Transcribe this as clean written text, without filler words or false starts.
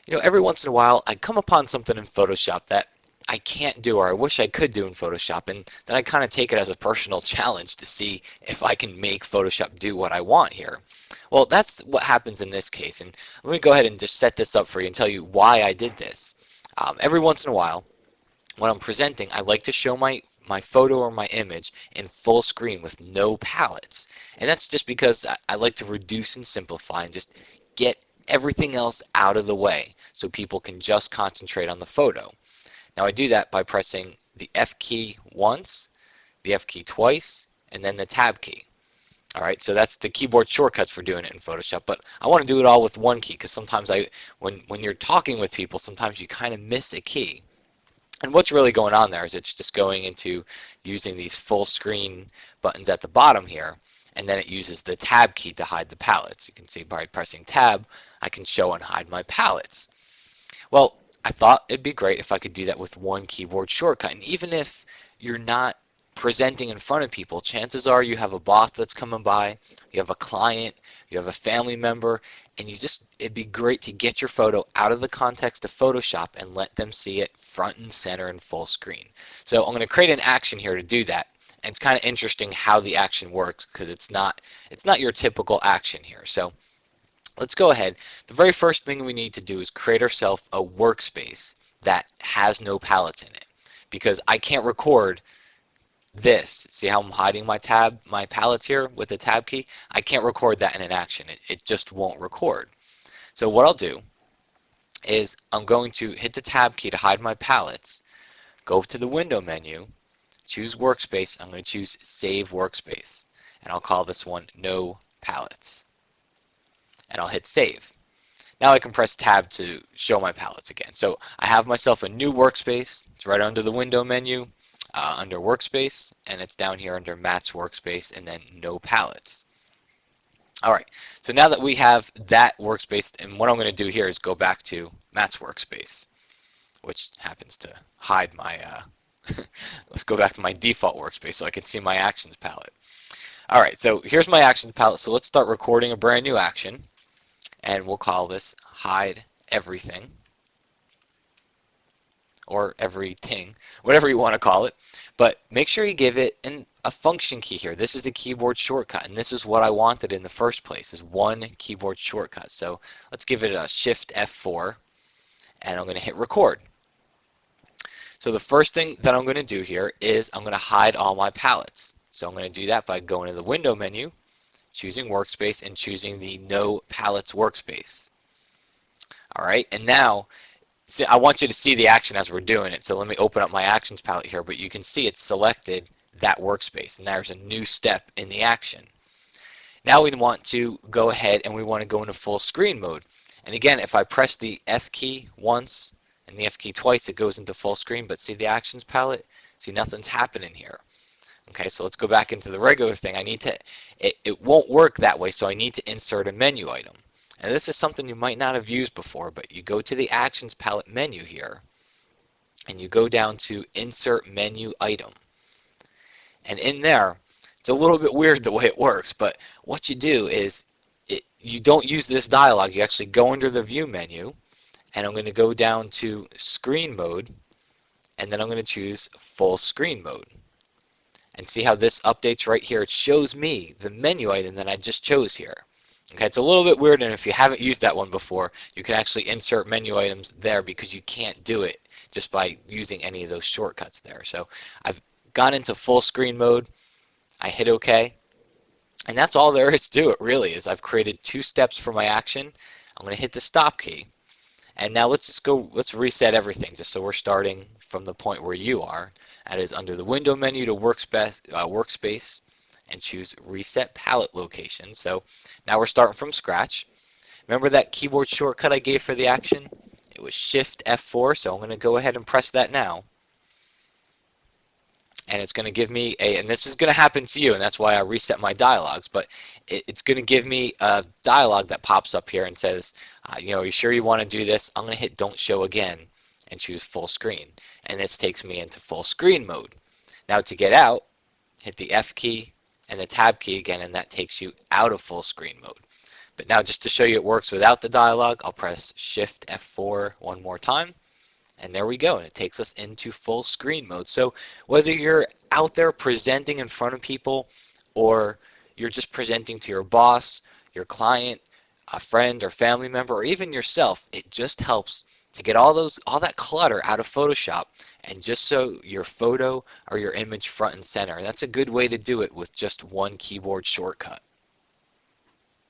Every once in a while I come upon something in Photoshop that I can't do or I wish I could do in Photoshop, and then I kind of take it as a personal challenge to see if I can make Photoshop do what I want here. Well, that's what happens in this case, and let me go ahead and just set this up for you and tell you why I did this. Every once in a while, when I'm presenting, I like to show my photo or my image in full screen with no palettes. And that's just because I like to reduce and simplify and just get everything else out of the way so people can just concentrate on the photo. Now I do that by pressing the F key once, the F key twice, and then the Tab key. Alright, so that's the keyboard shortcuts for doing it in Photoshop, but I want to do it all with one key because sometimes when you're talking with people, sometimes you kind of miss a key. And what's really going on there is it's just going into using these full screen buttons at the bottom here, and then it uses the Tab key to hide the palettes. You can see by pressing Tab, I can show and hide my palettes. Well, I thought it'd be great if I could do that with one keyboard shortcut. And even if you're not presenting in front of people, chances are you have a boss that's coming by, you have a client, you have a family member, and it'd be great to get your photo out of the context of Photoshop and let them see it front and center in full screen. So I'm going to create an action here to do that. And it's kind of interesting how the action works because it's not your typical action here. So let's go ahead. The very first thing we need to do is create ourselves a workspace that has no palettes in it, because I can't record this. See how I'm hiding my palettes here with the Tab key? I can't record that in an action. It just won't record. So what I'll do is I'm going to hit the Tab key to hide my palettes, go to the window menu, choose workspace. I'm going to choose save workspace, and I'll call this one no palettes, and I'll hit save. Now I can press Tab to show my palettes again. So I have myself a new workspace. It's right under the window menu, under workspace, and it's down here under Matt's workspace and then no palettes. Alright, so now that we have that workspace, and what I'm going to do here is go back to Matt's workspace, which happens to hide my, let's go back to my default workspace so I can see my actions palette. Alright, so here's my actions palette. So let's start recording a brand new action, and we'll call this hide everything, or everything, whatever you want to call it. But make sure you give it a function key here. This is a keyboard shortcut, and this is what I wanted in the first place, is one keyboard shortcut. So let's give it a Shift F4, and I'm going to hit record. So the first thing that I'm going to do here is I'm going to hide all my palettes. So I'm going to do that by going to the window menu, choosing workspace, and choosing the no palettes workspace. Alright, and now I want you to see the action as we're doing it. So let me open up my actions palette here, but you can see it's selected that workspace, and there's a new step in the action. Now we want to go ahead and we want to go into full screen mode. And again, if I press the F key once and the F key twice, it goes into full screen, but see the actions palette? See, nothing's happening here. Okay, so let's go back into the regular thing. It won't work that way, so I need to insert a menu item. And this is something you might not have used before, but you go to the Actions Palette menu here, and you go down to Insert Menu Item. And in there, it's a little bit weird the way it works, but what you do is you don't use this dialog. You actually go under the View menu, and I'm going to go down to Screen Mode, and then I'm going to choose Full Screen Mode. And see how this updates right here? It shows me the menu item that I just chose here. Okay, it's a little bit weird, and if you haven't used that one before, you can actually insert menu items there because you can't do it just by using any of those shortcuts there. So I've gone into full screen mode, I hit OK, and that's all there is to it really. Is I've created two steps for my action. I'm going to hit the stop key, and now let's reset everything just so we're starting from the point where you are. That is under the window menu to workspace, and choose Reset Palette Location. So now we're starting from scratch. Remember that keyboard shortcut I gave for the action? It was Shift F4, so I'm going to go ahead and press that now. And it's going to give me and this is going to happen to you, and that's why I reset my dialogues, but it's going to give me a dialog that pops up here and says, are you sure you want to do this? I'm going to hit Don't Show Again and choose Full Screen. And this takes me into full screen mode. Now to get out, hit the F key and the Tab key again, and that takes you out of full screen mode. But now just to show you it works without the dialog, I'll press Shift F4 one more time. And there we go, and it takes us into full screen mode. So whether you're out there presenting in front of people, or you're just presenting to your boss, your client, a friend or family member, or even yourself, it just helps to get all that clutter out of Photoshop, and just so your photo or your image front and center. And that's a good way to do it with just one keyboard shortcut.